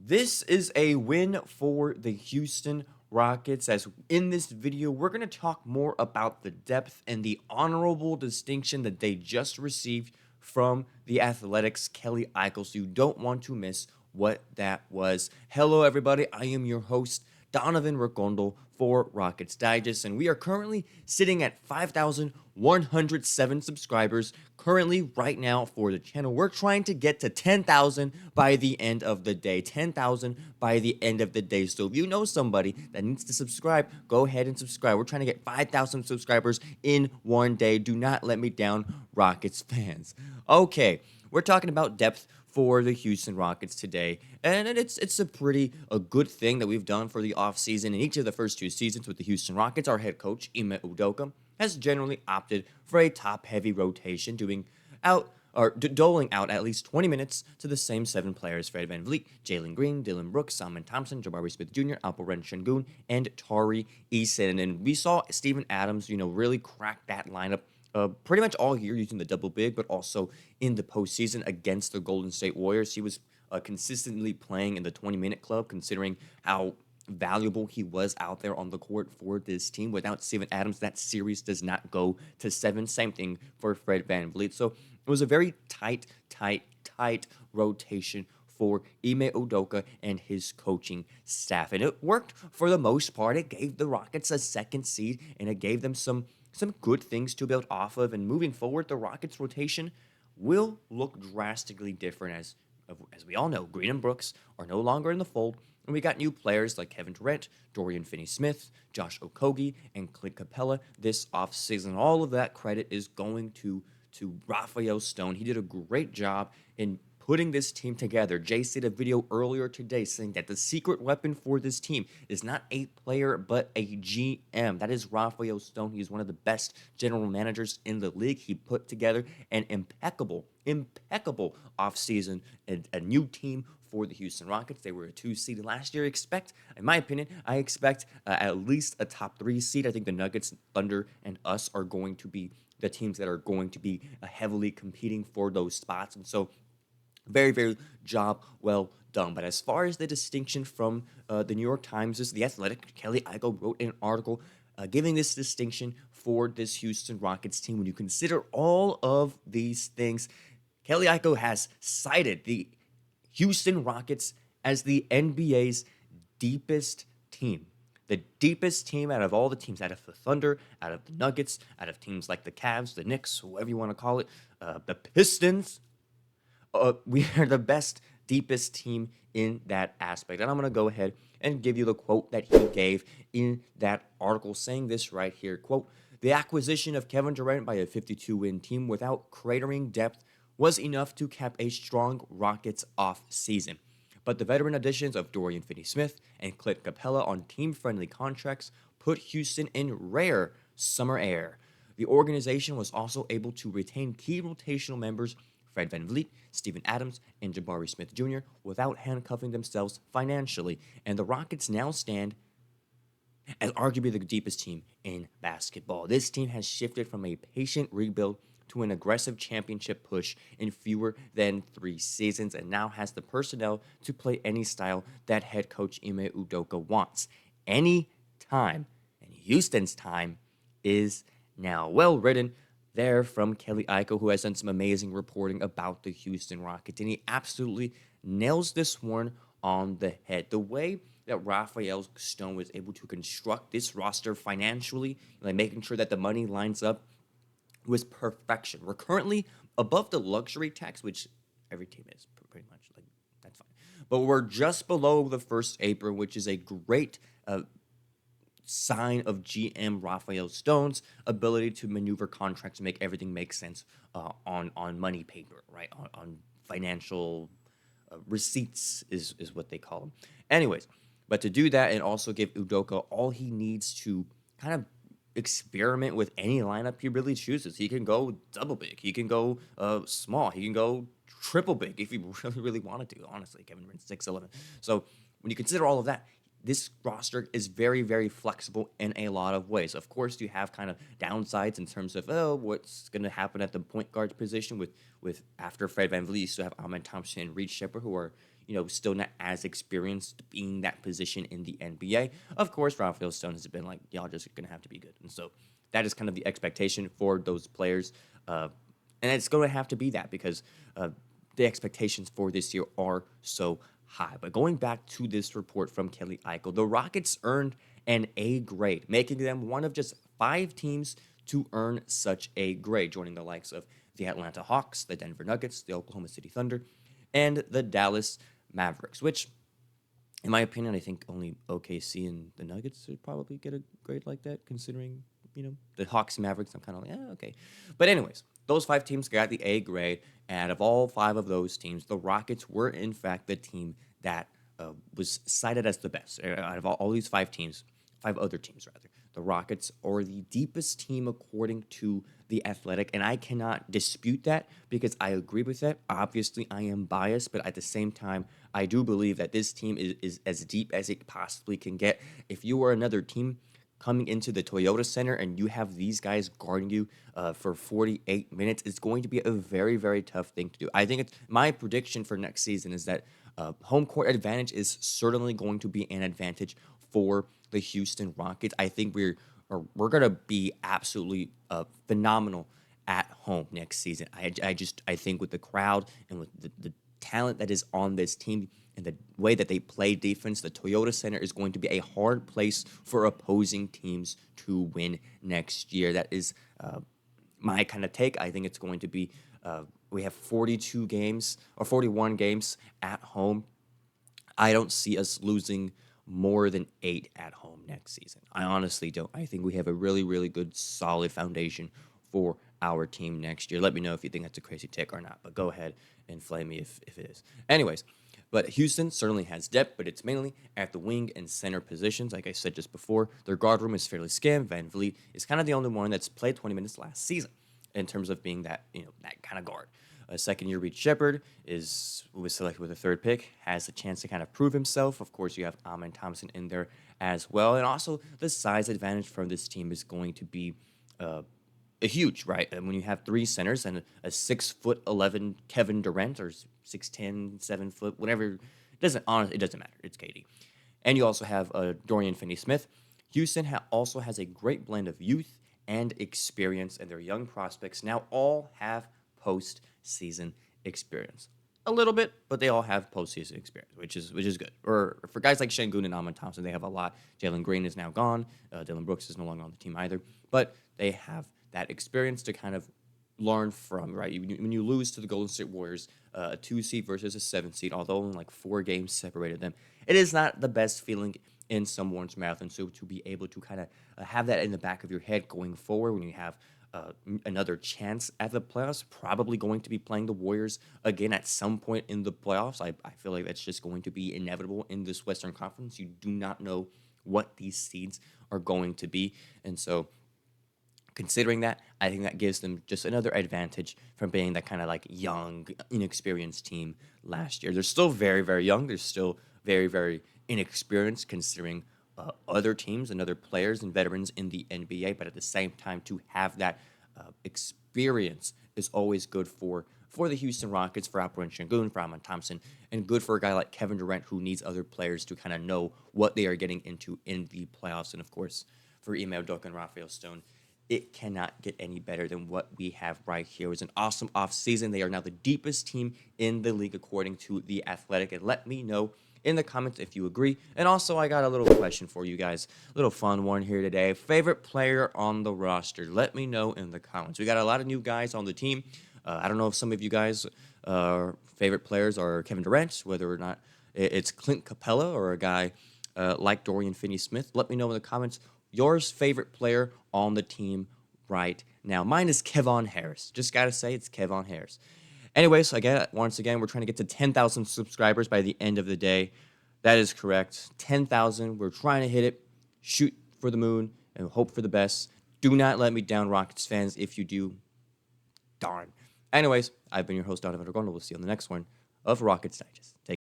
This is a win for the Houston Rockets, as in this video, we're going to talk more about the depth and the honorable distinction that they just received from the Athletics' Kelly Eichel, so you don't want to miss what that was. Hello, everybody. I am your host, Donovan Ricondo for Rockets Digest, and we are currently sitting at 5,107 subscribers currently right now for the channel. We're trying to get to 10,000 by the end of the day. 10,000 by the end of the day. So if you know somebody that needs to subscribe, go ahead and subscribe. We're trying to get 5,000 subscribers in one day. Do not let me down, Rockets fans. Okay, we're talking about depth for the Houston Rockets today, and it's a good thing that we've done for the offseason. In each of the first two seasons with the Houston Rockets, our head coach, Ime Udoka, has generally opted for a top-heavy rotation, doling out at least 20 minutes to the same 7 players: Fred VanVleet, Jalen Green, Dylan Brooks, Simon Thompson, Jabari Smith Jr, Alperen Şengün, and Tari Eason. And we saw Steven Adams, really crack that lineup pretty much all year using the double big, but also in the postseason against the Golden State Warriors. He was consistently playing in the 20-minute club, considering how valuable he was out there on the court for this team. Without Steven Adams, that series does not go to 7. Same thing for Fred VanVleet. So it was a very tight rotation for Ime Udoka and his coaching staff. And it worked for the most part. It gave the Rockets a second seed, and it gave them some good things to build off of. And moving forward, the Rockets rotation will look drastically different, as we all know. Green and Brooks are no longer in the fold, and we got new players like Kevin Durant, Dorian Finney-Smith, Josh Okogie, and Clint Capella this offseason. All of that credit is going to Rafael Stone. He did a great job in putting this team together. Jay did a video earlier today saying that the secret weapon for this team is not a player, but a GM. That is Rafael Stone. He's one of the best general managers in the league. He put together an impeccable offseason, and a new team for the Houston Rockets. They were a 2 seed last year. In my opinion, I expect at least a top 3 seed. I think the Nuggets, Thunder, and us are going to be the teams that are going to be heavily competing for those spots. And so very job well done. But as far as the distinction from the New York Times, the Athletic, Kelly Eichel wrote an article giving this distinction for this Houston Rockets team. When you consider all of these things, Kelly Eichel has cited the Houston Rockets as the NBA's deepest team. The deepest team out of all the teams, out of the Thunder, out of the Nuggets, out of teams like the Cavs, the Knicks, whatever you want to call it, the Pistons. We are the best, deepest team in that aspect. And I'm going to go ahead and give you the quote that he gave in that article, saying this right here, quote, "The acquisition of Kevin Durant by a 52-win team without cratering depth was enough to cap a strong Rockets off season. But the veteran additions of Dorian Finney-Smith and Clint Capella on team-friendly contracts put Houston in rare summer air. The organization was also able to retain key rotational members Fred VanVleet, Steven Adams, and Jabari Smith Jr. without handcuffing themselves financially, and the Rockets now stand as arguably the deepest team in basketball. This team has shifted from a patient rebuild to an aggressive championship push in fewer than 3 seasons, and now has the personnel to play any style that head coach Ime Udoka wants. Any time, and Houston's time is now." Well written there from Kelly Eichel, who has done some amazing reporting about the Houston Rockets, and he absolutely nails this one on the head. The way that Rafael Stone was able to construct this roster financially, like making sure that the money lines up, was perfection. We're currently above the luxury tax, which every team is pretty much, like, that's fine. But we're just below the first apron, which is a great sign of GM Rafael Stone's ability to maneuver contracts and make everything make sense on money paper, right? On financial receipts is what they call them. Anyways, but to do that and also give Udoka all he needs to kind of experiment with any lineup he really chooses. He can go double big. He can go small. He can go triple big if he really wanted to, honestly. Kevin Durant's 6'11". So when you consider all of that, this roster is very flexible in a lot of ways. Of course, you have kind of downsides in terms of, what's going to happen at the point guard position with after Fred VanVleet. You still have Simon Thompson and Reed Shepard, who are, still not as experienced being that position in the NBA. Of course, Rafael Stone has been like, y'all just going to have to be good. And so that is kind of the expectation for those players. And it's going to have to be that because the expectations for this year are so high. But going back to this report from Kelly Eichel, the Rockets earned an A grade, making them one of just 5 teams to earn such a grade, joining the likes of the Atlanta Hawks, the Denver Nuggets, the Oklahoma City Thunder, and the Dallas Mavericks, which, in my opinion, I think only OKC and the Nuggets would probably get a grade like that, considering, the Hawks and Mavericks, I'm kind of like, okay. But anyways, those 5 teams got the A grade, and out of all 5 of those teams, the Rockets were, in fact, the team that was cited as the best. Out of all these 5 teams, 5 other teams, rather, the Rockets are the deepest team according to The Athletic, and I cannot dispute that because I agree with that. Obviously, I am biased, but at the same time, I do believe that this team is as deep as it possibly can get. If you were another team coming into the Toyota Center and you have these guys guarding you for 48 minutes, it's going to be a very, very tough thing to do. I think it's my prediction for next season is that home court advantage is certainly going to be an advantage for the Houston Rockets. I think we're going to be absolutely phenomenal at home next season. I think with the crowd and with the talent that is on this team and the way that they play defense, the Toyota Center is going to be a hard place for opposing teams to win next year. That is my kind of take. I think it's going to be we have 42 games or 41 games at home. I don't see us losing more than 8 at home next season. I honestly don't. I think we have a really, really good, solid foundation for our team next year. Let me know if you think that's a crazy take or not, but go ahead and flame me if it is. Anyways, but Houston certainly has depth, but it's mainly at the wing and center positions. Like I said just before, their guard room is fairly scant. VanVleet is kind of the only one that's played 20 minutes last season in terms of being that, that kind of guard. A second-year Reed Shepard was selected with a 3rd pick, has a chance to kind of prove himself. Of course, you have Amen Thompson in there as well. And also, the size advantage from this team is going to be a huge, right? And when you have 3 centers and a 6'11" Kevin Durant or 6'10", 7 foot, whatever, it doesn't matter. It's KD. And you also have Dorian Finney-Smith. Houston also has a great blend of youth and experience, and their young prospects now all have postseason experience. A little bit, but they all have postseason experience, which is good. Or for guys like Şengün and Amen Thompson, they have a lot. Jalen Green is now gone. Dylan Brooks is no longer on the team either. But they have that experience to kind of learn from, right? When you lose to the Golden State Warriors, a 2 seed versus a 7 seed, although only like 4 games separated them, it is not the best feeling in someone's mouth. And so to be able to kind of have that in the back of your head going forward when you have another chance at the playoffs, probably going to be playing the Warriors again at some point in the playoffs. I feel like that's just going to be inevitable in this Western Conference. You do not know what these seeds are going to be. And so considering that, I think that gives them just another advantage from being that kind of like young, inexperienced team last year. They're still very, very young. They're still very, very inexperienced considering other teams and other players and veterans in the NBA, but at the same time, to have that experience is always good for the Houston Rockets, for Alperen Şengün, for Amen Thompson, and good for a guy like Kevin Durant who needs other players to kind of know what they are getting into in the playoffs. And of course, for Ime Udoka and Rafael Stone, it cannot get any better than what we have right here. It was an awesome offseason. They are now the deepest team in the league according to The Athletic, and let me know in the comments if you agree. And also, I got a little question for you guys. A little fun one here today. Favorite player on the roster? Let me know in the comments. We got a lot of new guys on the team. I don't know if some of you guys' favorite players are Kevin Durant, whether or not it's Clint Capella or a guy like Dorian Finney-Smith. Let me know in the comments yours favorite player on the team right now. Mine is Kevon Harris. Just got to say it's Kevon Harris. Anyways, once again, we're trying to get to 10,000 subscribers by the end of the day. That is correct. 10,000. We're trying to hit it. Shoot for the moon and hope for the best. Do not let me down, Rockets fans. If you do, darn. Anyways, I've been your host, Donovan Ricondo. We'll see you on the next one of Rockets Digest. Take